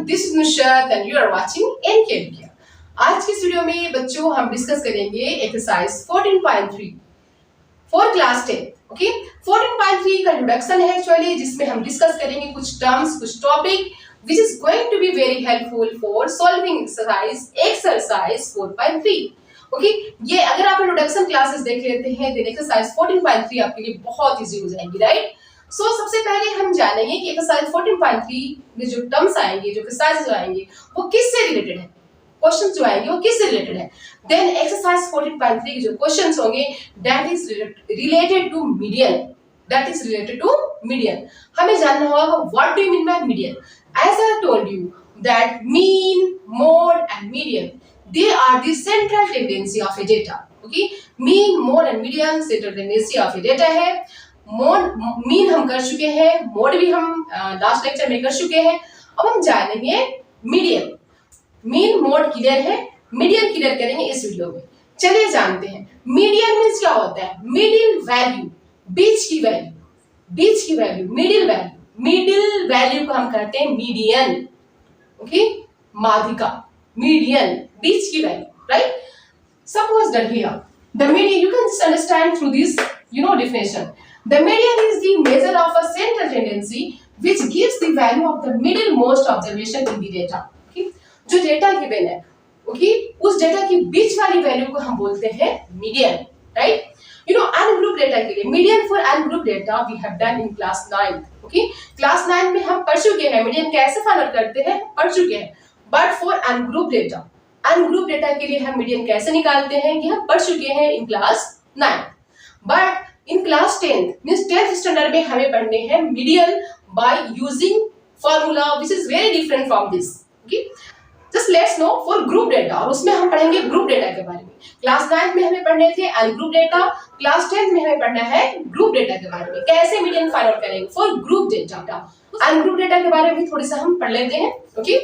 This is Nushrat and you are watching NK Vigyan. आज की इस वीडियो में बच्चों हम डिस्कस करेंगे एक्सरसाइज 14.3 फॉर क्लास 10। ओके, 14.3 का इंट्रोडक्शन है एक्चुअली, जिसमें हम डिस्कस करेंगे कुछ टर्म्स, कुछ topic which is going to be very helpful for solving exercise 4.3। Okay, ये अगर आप इंट्रोडक्शन क्लासेस देख लेते हैं देन एक्सरसाइज 14.3 आपके लिए बहुत इजी हो जाएगी, राइट। सो सबसे पहले हम जानेंगे कि एक्सरसाइज 14.3 में जो टर्म्स आएंगे, जो एक्सरसाइजेस आएंगे वो किससे रिलेटेड है, क्वेश्चन जो आएंगे वो किससे रिलेटेड है। देन एक्सरसाइज 14.3 के जो क्वेश्चंस होंगे that is related to median, हमें जानना होगा what do you mean by median. As I told you that mean, mode and median, they are the central tendency of a data. Okay, mean, mode and median central tendency of a data है। mean हम कर चुके हैं, mode भी हम last lecture में कर चुके हैं। अब हम जानेंगे median। mean, mode क्लियर है, median क्लियर करेंगे इस वीडियो में। चलिए जानते हैं median मीन्स क्या होता है। मिडिल वैल्यू, बीच की वैल्यू, मिडिल वैल्यू को हम कहते हैं मीडियन। ओके, माध्यिका, मीडियन, बीच की value, right. Suppose that here the median, you can understand through this definition. The median is the measure of a central tendency which gives the value of the middlemost observation in the data. Okay, जो data given है, okay, उस data की बीच वाली value को हम बोलते हैं median, right. Ungroup data के लिए median for ungroup data we have done in class 9। Okay, class 9 में हम पढ़ चुके हैं मीडियन कैसे फाइंड आउट करते हैं, पढ़ चुके हैं। बट फॉर अनग्रुप डेटा के लिए हम मीडियन कैसे निकालते हैं ये हम पढ़ चुके हैं इन class 9। But in class 10 means 10th standard में हमें पढ़ने हैं median by using formula which is very different from this. Okay, just let's know for group data, और उसमें हम पढ़ेंगे ग्रुप डेटा के बारे में। क्लास 9 में हमें पढ़ने थे अनग्रुप डेटा, क्लास 10 में हमें पढ़ना है ग्रुप डेटा के बारे में, कैसे मीडियन फाइंड आउट करेंगे for group data. Ungroup data के बारे में भी थोड़ा सा हम पढ़ लेते हैं। Okay,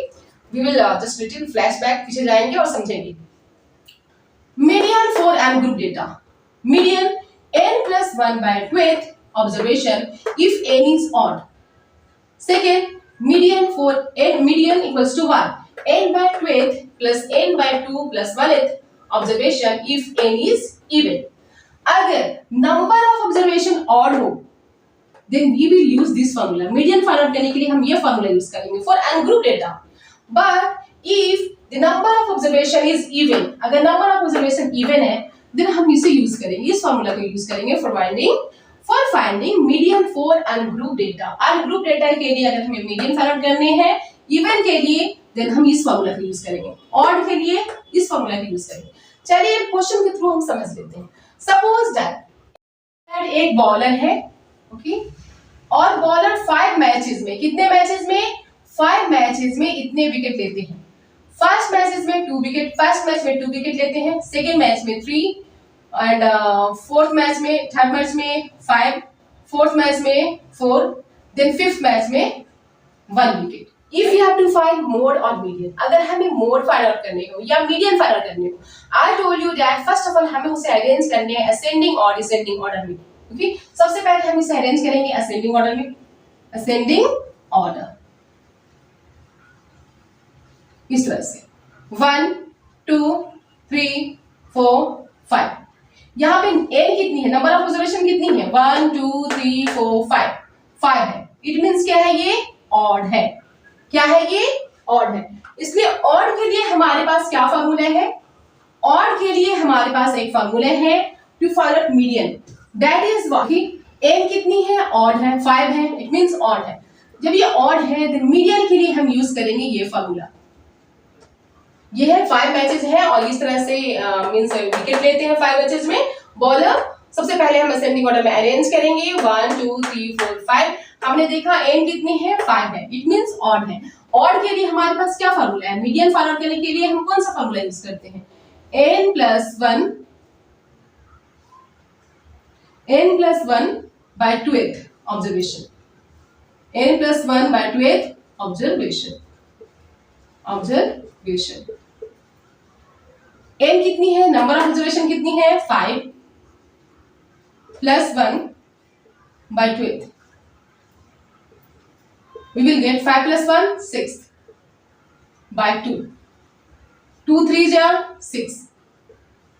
we will just little flashback, पीछे जाएंगे और समझेंगे। Median for ungroup data, median n+1/12 observation if n is odd। Second, median for median equals to 1, n/12 plus n/2 plus 1th observation if n is even। अगर number of observation odd हो then we will use this formula। median find out करने के लिए हम ये formula use करेंगे for ungroup data। but if the number of observation is even, अगर number of observation even है then हम इसे यूज करेंगे, इस फार्मूला को यूज करेंगे for finding median for ungroup data। ungroup data के लिए अगर हमें median फाइंड आउट करने हैं, even के लिए देन हम इस फार्मूला को यूज करेंगे, odd के लिए इस फार्मूला को यूज करेंगे। चलिए क्वेश्चन के थ्रू हम समझ लेते हैं। सपोज दैट एक बॉलर है, ओके, और बॉलर 5 मैचेस में, कितने मैचेस में, 5 मैचेस में इतने विकेट लेते हैं। फर्स्ट मैच में 2 विकेट लेते हैं, सेकेंड मैच में 3 एंड फोर्थ मैच में, थर्ड मैच में 5, फोर्थ मैच में 4, देन फिफ्थ मैच में 1 wicket. If you have to find mode और मीडियन, अगर हमें मोड फाइंड आउट करने हो या मीडियन फाइंड आउट करने हो, I told you that first of all हमें उसे अरेंज करने हैं असेंडिंग और डिसेंडिंग ऑर्डर में। ओके, सबसे पहले हम इसे अरेंज करेंगे असेंडिंग ऑर्डर में, असेंडिंग ऑर्डर इस तरह से 1 2 3 4 5। यहाँ पे n कितनी है, नंबर ऑफ ऑब्जर्वेशन कितनी है, 1 2 3 4 5 है। इट मींस क्या है, ये ऑड है। क्या है, ये ऑड है। इसलिए ऑड के लिए हमारे पास क्या फार्मूला है, ऑड के लिए हमारे पास एक फार्मूला है to find out median, that is n कितनी है, ऑड है, 5 है, इट मींस ऑड है। जब ये ऑड है देन मीडियन के लिए हम यूज करेंगे ये फार्मूला। ये है 5 मैचेस है और इस तरह से मींस विकेट लेते हैं 5 मैचेस में बॉलर। सबसे पहले हम असेंडिंग ऑर्डर में अरेंज करेंगे 1 2 3 4 5। हमने देखा n कितनी है, 5 है, इट मींस ऑड है। ऑड के लिए हमारे पास क्या फार्मूला है, मीडियन फाइंड आउट करने के लिए हम कौन सा फार्मूला यूज करते हैं, n+1/12th observation, n+1/12th observation. n कितनी है, नंबर ऑफ ऑब्जर्वेशन कितनी है, 5 plus 1/12। We will get 5 plus 1 6, bye 2, 2 3 जा 6,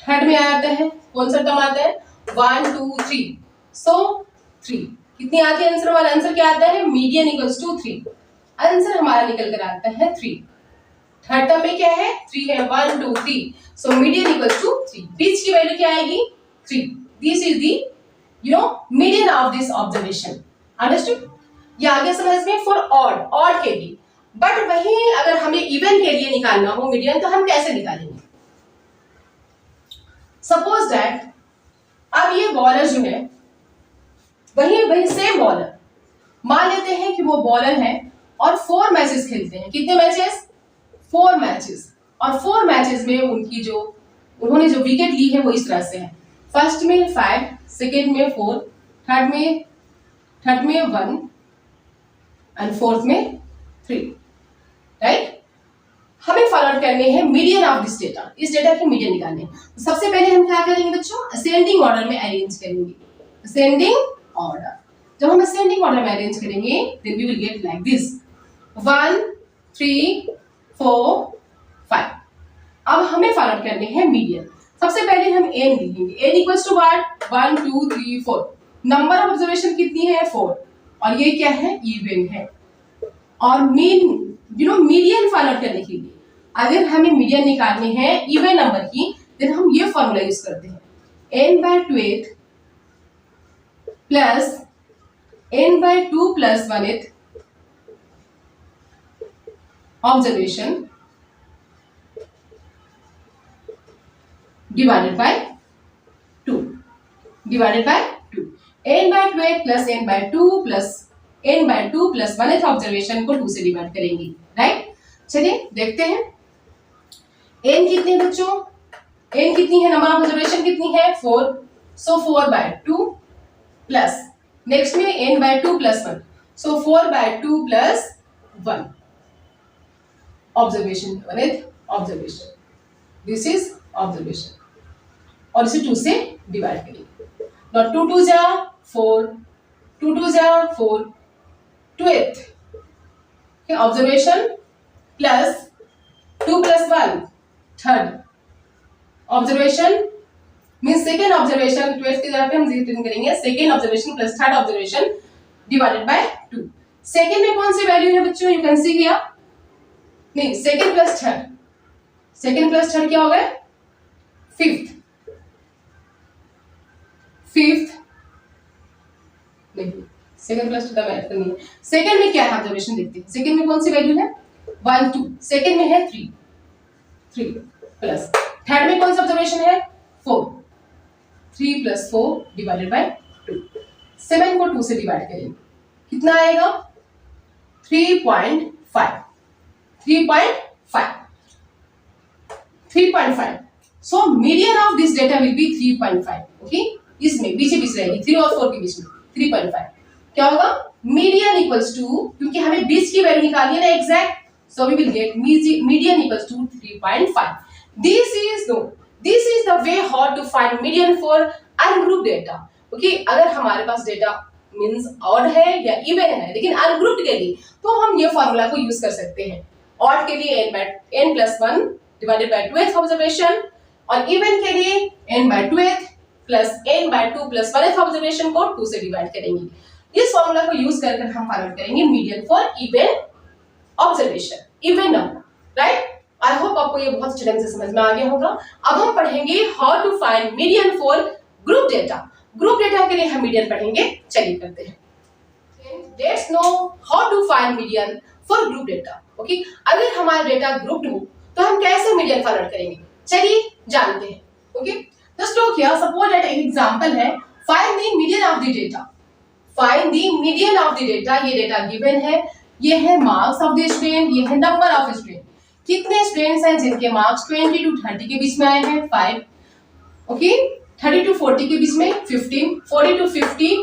थर्ड में आता है कौन सा टर्म आता है 1 2 3, सो 3 कितनी आती है आंसर हमारा, आंसर क्या आता है मीडियन इक्वल्स टू 3, आंसर हमारा निकल कर आता है 3। थर्ड टर्म में क्या है 3 है 1 2 3, सो मीडियन इक्वल्स टू 3, बीच की वैल्यू क्या आएगी 3, this is the median of this observation, understood. ये आगे समझ में फॉर ऑड के लिए, बट वही अगर हमें इवन के लिए निकालना हो मीडियन तो हम कैसे निकालेंगे। सपोज दैट अब ये बॉलर जो है वही सेम बॉलर, मान लेते हैं कि वो बॉलर है और 4 मैचेस खेलते हैं, कितने मैचेस 4 मैचेस, और 4 मैचेस में उन्होंने जो विकेट ली है वो इस तरह से है, फर्स्ट में 5, सेकेंड में 4, थर्ड में 1 एंड फोर्थ में 3, राइट। हमें फाइंड आउट करने हैं मीडियन ऑफ दिस डेटा, इस डेटा की मीडियन निकालने हैं। तो सबसे पहले हम क्या करेंगे बच्चों, असेंडिंग ऑर्डर में अरेंज करेंगे, असेंडिंग ऑर्डर। जब हम असेंडिंग ऑर्डर में अरेंज करेंगे then we will get like this 1 3 4 5। अब हमें फाइंड आउट करने हैं मीडियन। सबसे पहले हम n लिखेंगे, n equals to what 1 2 3 4, number of observation कितनी है 4, और ये क्या है इवन है। और मीडियन फाइंड आउट करने के लिए अगर हमें मीडियन निकालनी है इवन नंबर की, देन हम ये फॉर्मूला यूज करते हैं n/2th plus n/2 plus 1th observation divided by 2, divided by 2, n/2 plus n/2 plus n/2 plus 1th observation को 2 से डिवाइड करेंगे, राइट। चलिए देखते हैं n कितने बच्चों, n कितनी है, नंबर ऑफ ऑब्जर्वेशन कितनी है 4, सो 4/2 प्लस नेक्स्ट में n/2 plus 1, so 4/2 plus 1 observation, 1th observation, this is observation, और इसे 2 से डिवाइड करेंगे। नाउ 2 2 जा 4, 2 2 जा 4, 2th observation plus 2 plus 1 third observation mean second observation, 12th की जगह पे हम रिटर्न करेंगे second observation plus third observation divided by 2। Second में कौन सी वैल्यू है बच्चों, यू कैन सी हियर, नहीं second plus third, second plus third क्या हो गया फिफ्थ नहीं, सेकेंड प्लस टू का मैथ करनी है। सेकेंड में क्या है ऑब्जर्वेशन देखते हैं, सेकेंड में कौन सी वैल्यू है 1 2, सेकेंड में है 3 प्लस थर्ड में कौन सा ऑब्जर्वेशन है 4, 3 प्लस 4 डिवाइडेड बाय 2, 7 को 2 से डिवाइड करेंगे कितना आएगा 3.5। So median of this data will be 3.5, okay. इसमें बीच रहेगी 3 और 4 के बीच में 3.5 क्या होगा मीडियन इक्वल्स टू, क्योंकि हमें बीच की वैल्यू निकालनी है ना exact, so we will get median equals to 3.5. This is the way how to find median for ungrouped data. Okay, अगर हमारे पास डेटा मींस ऑड है या इवन है, लेकिन अनग्रुप्ड के लिए तो हम ये फॉर्मूला को यूज कर सकते हैं। ऑड के लिए n plus 1 divided by 2th observation, और इवन के लिए n/2th plus n/2 plus 1th observation को 2 से डिवाइड करेंगे। इस फॉर्मूला को यूज कर हम फाइंड आउट करेंगे median for even observation, even number, right. I hope आपको ये बहुत अच्छे ढंग से समझ में आ गया होगा। अब हम पढ़ेंगे how to find median for group data. Group data के लिए हम मीडियन पढ़ेंगे, चलिए करते हैं। Let's know how to find median for group data. Okay, अगर हमारा डेटा ग्रुप्ड हो तो हम कैसे मीडियन फाइंड आउट करेंगे, चलिए जानते हैं। Okay, just look here, suppose that एक एग्जांपल है, find the median of the data. Find the median of the data, ये डेटा गिवन है, ये है मार्क्स ऑफ द स्टूडेंट, ये है नंबर ऑफ स्टूडेंट। कितने स्टूडेंट्स हैं जिनके मार्क्स 20 to 30 के बीच में आए हैं 5, ओके, 30 to 40 के बीच में 15, 40 to 50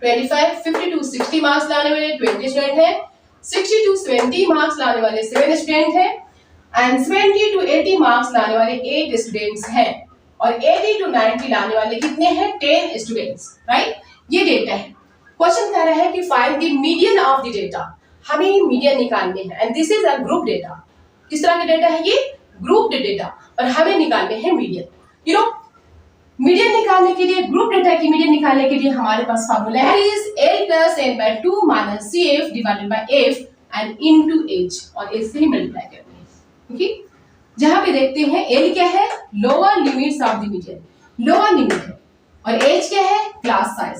25, 50 to 60 मार्क्स लाने वाले 20 स्टूडेंट हैं, 60 to 70 मार्क्स लाने वाले 7 स्टूडेंट हैं, एंड 70 to 80 मार्क्स लाने वाले 8 स्टूडेंट्स हैं, और 80 to 90 लाने वाले कितने हैं 10 स्टूडेंट्स, राइट। ये डेटा है। क्वेश्चन कह रहा है कि find the median of the data, हमें मीडियन निकालने हैं, and this is a group data. किस तरह के डेटा है ये? ग्रुप डेटा, और हमें निकालने हैं मीडियन। यू नो मीडियन निकालने के लिए, ग्रुप डेटा की मीडियन निकालने के लिए हमारे पास फार्मूला है is L plus n by 2 minus CF divided by F and into H, और इससे ही मल्टीप्लाई करते हैं। ओके, जहां पे देखते हैं L क्या है? Lower limits of the median, lower limit है, और H क्या है? क्लास साइज,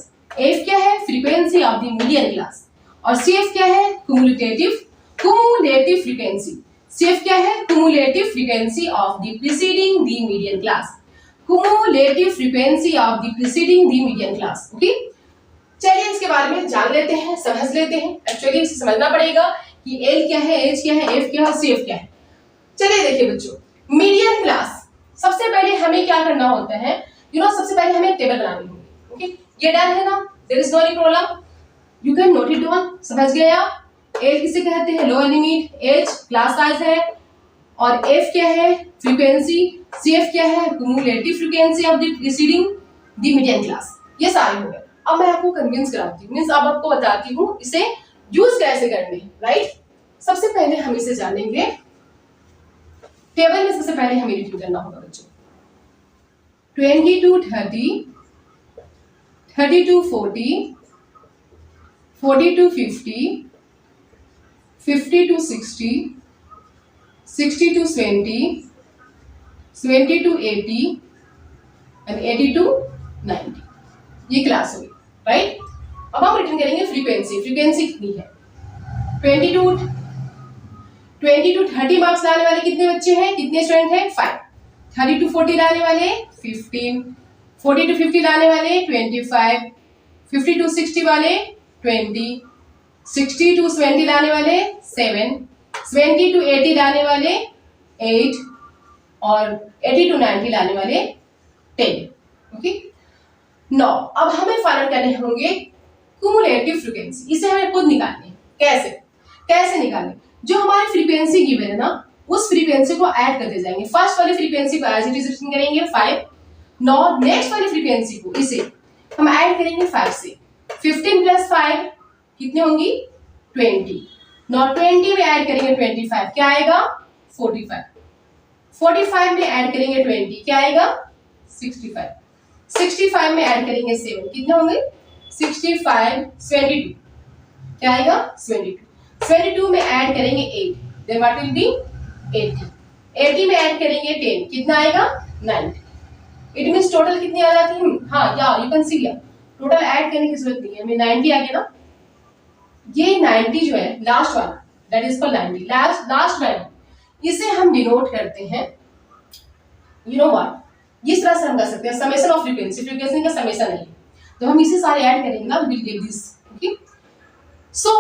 F क्या है? Frequency of the median class, और CF क्या है? Cumulative frequency. CF क्या है? Cumulative frequency of the preceding the median class, cumulative frequency of the preceding the median class. Okay, चलिए इसके बारे में जान लेते हैं, समझ लेते हैं। एक्चुअली इसे समझना पड़ेगा कि L क्या है, H क्या है, F क्या है, CF क्या है। चलिए देखिए बच्चों, मीडियन क्लास, सबसे पहले हमें क्या करना होता है? सबसे पहले हमें टेबल बनानी होगी। ओके, ये डन है ना? There is no any problem, you can note it down. समझ गए आप? L किसे कहते हैं? Lower limit, H class size है, और F क्या है? फ्रीक्वेंसी, CF क्या है? Cumulative frequency of the preceding the median class. ये सारे हो गए। अब मैं आपको कन्विंस कराती हूँ, मींस अब आपको बताती हूँ इसे यूज कैसे करने हैं, राइट? सबसे पहले हम इसे जानेंगे, टेबल में सबसे पहले हमें रिव्यू करना होगा बच्चों। 20 to 30, 30 to 40, 40 to 50, 50 to 60, 60 to 70, 70 to 80 and 80 to 90, ये क्लास होगी, राइट? अब हम रिटर्न करेंगे फ्रीक्वेंसी। फ्रीक्वेंसी कितनी है? 20 to 30 मार्क्स लाने वाले कितने बच्चे हैं, कितने स्टूडेंट हैं? 5। 30 to 40 लाने वाले 15, 40 to 50 लाने वाले 25, 50 to 60 वाले 20, 60 to 70 लाने वाले 7, 70 to 80 लाने वाले 8, और 80 to 90 लाने वाले 10। ओके, 9। अब हमें फाइंड करने होंगे क्युमुलेटिव फ्रीक्वेंसी। इसे हमें खुद निकालनी है। कैसे निकालें? जो हमारी फ्रीक्वेंसी गिवन है ना, उस फ्रीक्वेंसी को ऐड करते जाएंगे। फर्स्ट वाली फ्रीक्वेंसी को एज इट इज करेंगे 5। नाउ नेक्स्ट वाली फ्रीक्वेंसी को इसे हम ऐड करेंगे 5 से। 15 प्लस 5 कितने होंगी? 20। नाउ 20 में ऐड करेंगे 25, क्या आएगा? 45। 45 में ऐड करेंगे 20, क्या आएगा? 65। 65 में ऐड करेंगे 7, कितने होंगे? 65, 72, क्या आएगा? 72। 72 में ऐड करेंगे 8, देन व्हाट विल बी? 80। 80 में ऐड करेंगे 10, कितना आएगा? 90। इट मींस टोटल कितनी आ जाती है? हाँ, या you can see here, total add करने की जरूरत नहीं है, हमें 90 आ गया ना। ये 90 जो है लास्ट वाला, that is called 90, last value, इसे हम डिनोट करते हैं, यू नो व्हाट, इस तरह से हम कर सकते हैं समेशन ऑफ फ्रीक्वेंसी। फ्रीक्वेंसी का समेशन है, तो हम इसे सारे ऐड करेंगे ना, will get this. Okay, so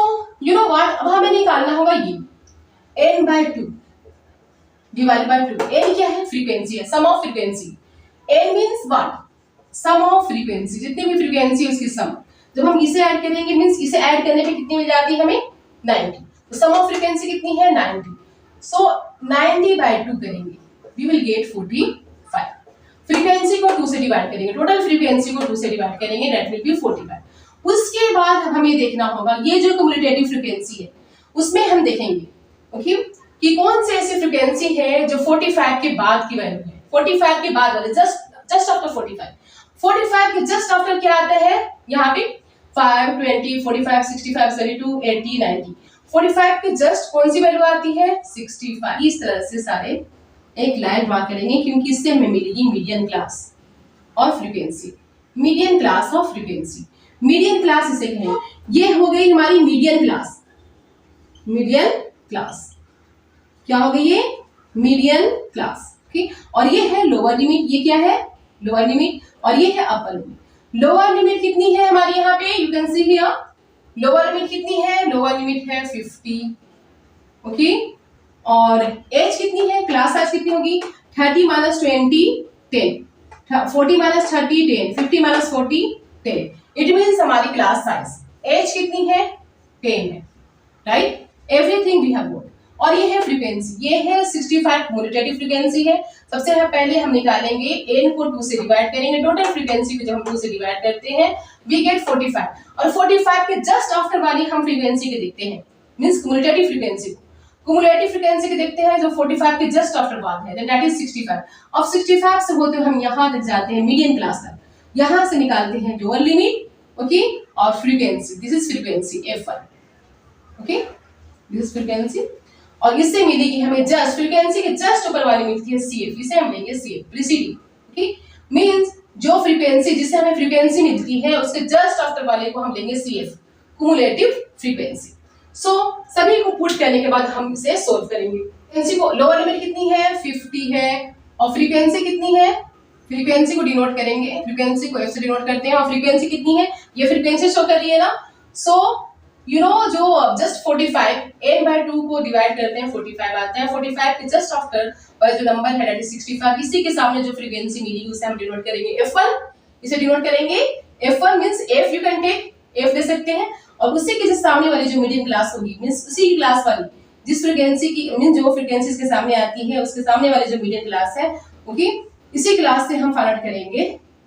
you know what, अब हमें निकालना होगा ये n/2 डिवाइड बाय 2। n क्या है? फ्रीक्वेंसी है, sum of frequency. n means what? Sum of frequency, जितनी भी फ्रीक्वेंसी है उसकी सम। जब हम इसे ऐड करेंगे मींस इसे ऐड करने पे कितनी मिल जाती है हमें? 90। तो सम ऑफ फ्रीक्वेंसी कितनी है? 90। सो 90/2 करेंगे, वी विल गेट 45। फ्रीक्वेंसी को 2 से डिवाइड करेंगे, टोटल फ्रीक्वेंसी को 2 से डिवाइड करेंगे, दैट विल बी 45। उसके बाद हमें देखना होगा ये जो क्युमुलेटिव फ्रीक्वेंसी है उसमें हम देखेंगे ओके कि कौन सी ऐसी फ्रीक्वेंसी है जो 45 के बाद की वैल्यू है। 45 के बाद वाले जस्ट आफ्टर 45 के जस्ट आफ्टर क्या आता है यहाँ पे 5, 20, 45, 65, 72, 80, 90। 45 के जस्ट कौन सी वैल्यू आती है? 65। इस तरह से सारे एक लाइन ड्रा करेंगे क्योंकि इससे हमें मिलेगी मीडियन क्लास और फ्रीक्वेंसी। मीडियन क्लास और फ्रीक्वेंसी, मीडियन क्लास इसे कहें। ये हो गई हमारी मीडियन क्लास। मीडियन क्लास क्या हो गई? ये मीडियन क्लास। ठीक, और ये है लोअर लिमिट। ये क्या है? Lower limit. और ये है अपर लिमिट। लोअर लिमिट कितनी है हमारी यहाँ पे? You can see here lower limit कितनी है? लोअर लिमिट है 50। ओके, और एज कितनी है? क्लास साइज कितनी होगी? 30 - 20 10, 40 - 30 10, 50 - 40 10। इट मीन्स हमारी क्लास साइज एज कितनी है? 10 है। Right, everything we have got. और ये है फ्रीक्वेंसी, ये है 65 क्युमुलेटिव फ्रीक्वेंसी है। सबसे पहले हम निकालेंगे n को 2 से डिवाइड करेंगे। टोटल फ्रीक्वेंसी को जब हम 2 से डिवाइड करते हैं वी गेट 45। और 45 के जस्ट आफ्टर वाली हम फ्रीक्वेंसी के देखते हैं, मींस क्युमुलेटिव फ्रीक्वेंसी को। कुमुलेटिव फ्रीक्वेंसी के देखते हैं जो 45 के जस्ट आफ्टर बाद है, दैट इज 65। अब 65 से होते हुए हम यहाँ तक जाते हैं मीडियन क्लास तक, यहाँ से निकालते हैं लोअर लिमिट, ओके, और frequency, this is frequency F1, okay, this is frequency, और इससे मिलेगी हमें जस्ट फ्रीक्वेंसी के जस्ट ऊपर वाली मिलती है CF, इसे हम लेंगे CF प्रीसीडिंग, ओके, मींस जो फ्रीक्वेंसी जिससे हमें फ्रीक्वेंसी मिलती है उसके जस्ट आफ्टर वाले को हम लेंगे CF, कुमुलेटिव फ्रीक्वेंसी। सो सभी को पुट करने के बाद हम इसे सोल्व करेंगे। फ्रीक्वेंसी को लोअर लिमिट कितनी है 50 है, और फ्रीक्वेंसी कितनी है, फ्रीक्वेंसी को डिनोट करेंगे, फ्रीक्वेंसी को F से डिनोट करते हैं, और फ्रीक्वेंसी कितनी है ये फ्रीक्वेंसी शो कर रही है ना। सो यू नो जो जस्ट 45 n/2 को डिवाइड करते हैं 45 आता है, 45 के जस्ट आफ्टर वाला जो नंबर है दैट इज 65, इसी के सामने जो फ्रीक्वेंसी मिली उसे हम डिनोट करेंगे F1, इसे डिनोट करेंगे F1 means F, you can take F दे सकते हैं, और उसी के जस्ट सामने वाली जो मीडियम क्लास होगी मींस उसी क्लास वाली जिस फ्रीक्वेंसी की मींस जो फ्रीक्वेंसी के सामने आती है उसके सामने वाली जो मीडियम क्लास है, ओके, इसी क्लास से हम फाइंड आउट करेंगे,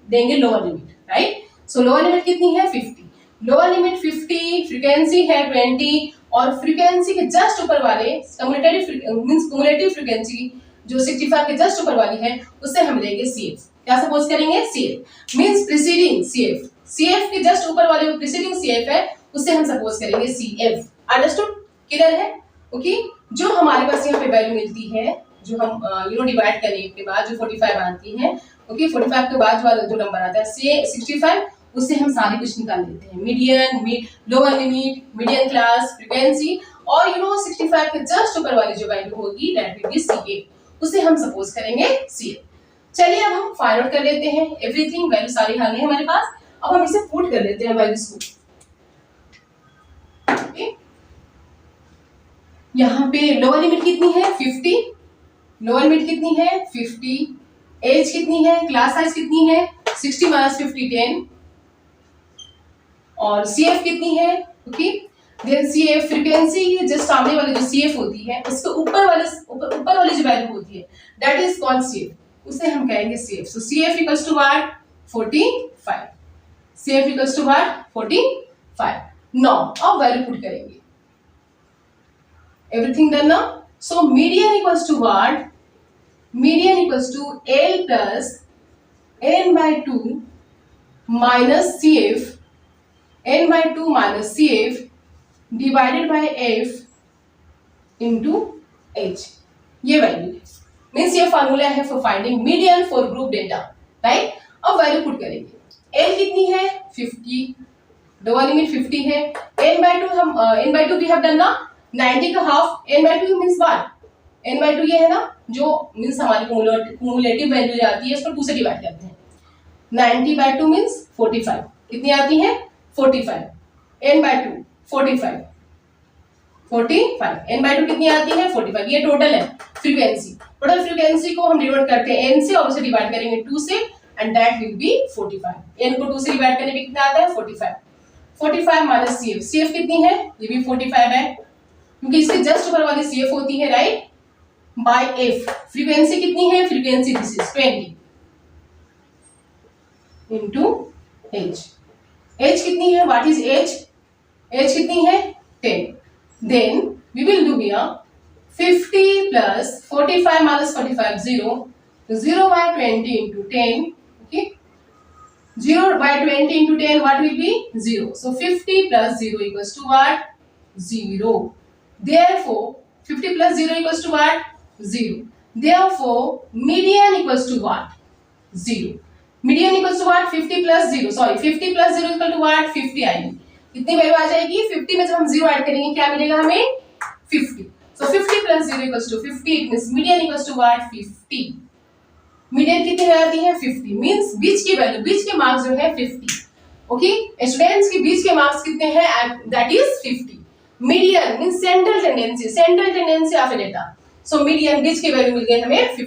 देंगे लोअर लिमिट, राइट। सो लोअर लिमिट कितनी है 50, लोअर लिमिट 50, फ्रीक्वेंसी है 20, और फ्रीक्वेंसी के जस्ट ऊपर वाले कुमुलेटिव फ्रीक्वेंसी जो 65 के जस्ट ऊपर वाली है उससे हम लेंगे CF, क्या सपोज करेंगे CF means preceding CF, CF के जस्ट ऊपर वाले जो प्रीसीडिंग CF है उससे हम सपोज करेंगे CF, अंडरस्टूड, क्लियर है, ओके। जो हमारे पास यहाँ पे वैल्यू मिलती है जो हम डिवाइड करने के बाद जो 45 आती है, ओके, 45 के बाद वाला जो नंबर आता है 65, उससे हम सारे कुछ निकाल लेते हैं, median, lower limit, median class, frequency, और 65 के जस्ट ऊपर वाली जो वैल्यू होगी दैट विल बी CF, उसे हम सपोज करेंगे CF। चलिए अब हम फाइंड आउट कर लेते हैं एवरीथिंग, वैल्यू सारी आ गई है हमारे पास, अब हम इसे पुट कर लेते हैं वैल्यूज को, ओके। यहाँ पे लोअर लिमिट कितनी है 50, लोअर लिमिट कितनी है 50, एज कितनी है, क्लास साइज कितनी है 60 - 50 10, और CF कितनी है, okay, then CF frequency just सामने वाले जो CF होती है उसके ऊपर वाली जो वैल्यू होती है दैट इज कॉल्ड CF, उसे हम कहेंगे CF। So CF equals to what 45, CF equals to what 45। Now अब वैल्यू पुट करेंगे, everything done now, so median equals to what, median equals to L plus n/2 minus CF, n/2 minus CF divided by F into H, ये value है, means ये formula है for finding median for group data, right. अब value put करेंगे, L कितनी है 50, lower limit 50 है, n/2 हम n/2 वी हैव डन ना 90 का half, n/2 means what, n/2 ये है ना जो मींस हमारी कुमुलेटिव वैल्यू जाती है उसको 2 से डिवाइड करते हैं, 90/2 मींस 45, कितनी आती है 45, n/2 45, n/2 कितनी आती है 45, ये टोटल है फ्रीक्वेंसी, टोटल फ्रीक्वेंसी को हम डिनोट करते हैं n से और उसे डिवाइड करेंगे 2 से and that will be 45, n को 2 से डिवाइड करने पे कितना आता है 45, 45 माइनस CF कितनी है ये भी 45 है क्योंकि इसके जस्ट ऊपर वाली CF होती है, राइट, बाय F, फ्रीक्वेंसी कितनी है, frequency this is 20 into H, H कितनी है, व्हाट इज H कितनी है 10, then we will do here 50 plus 45 minus 45 0, 0 by 20 into 10, okay, 0 by 20 into 10 what will be 0, so 50 plus 0 equals to what 0, therefore 50 plus 0 equals to what 0, therefore median equals to what 0, median equals to what 50 plus 0, sorry 50 plus 0 equal to what 50 आएगी, कितनी value आ जाएगी 50 में जब हम 0 add करेंगे क्या मिलेगा हमें 50, so 50 plus 0 equals to 50, it means median equals to what 50, median कितनी आती है 50, मींस बीच की वैल्यू, बीच के मार्क्स जो है 50, ओके, स्टूडेंट्स के बीच के मार्क्स कितने हैं that is 50, median means central tendency of a data, so median बीच की वैल्यू मिल गई हमें 50।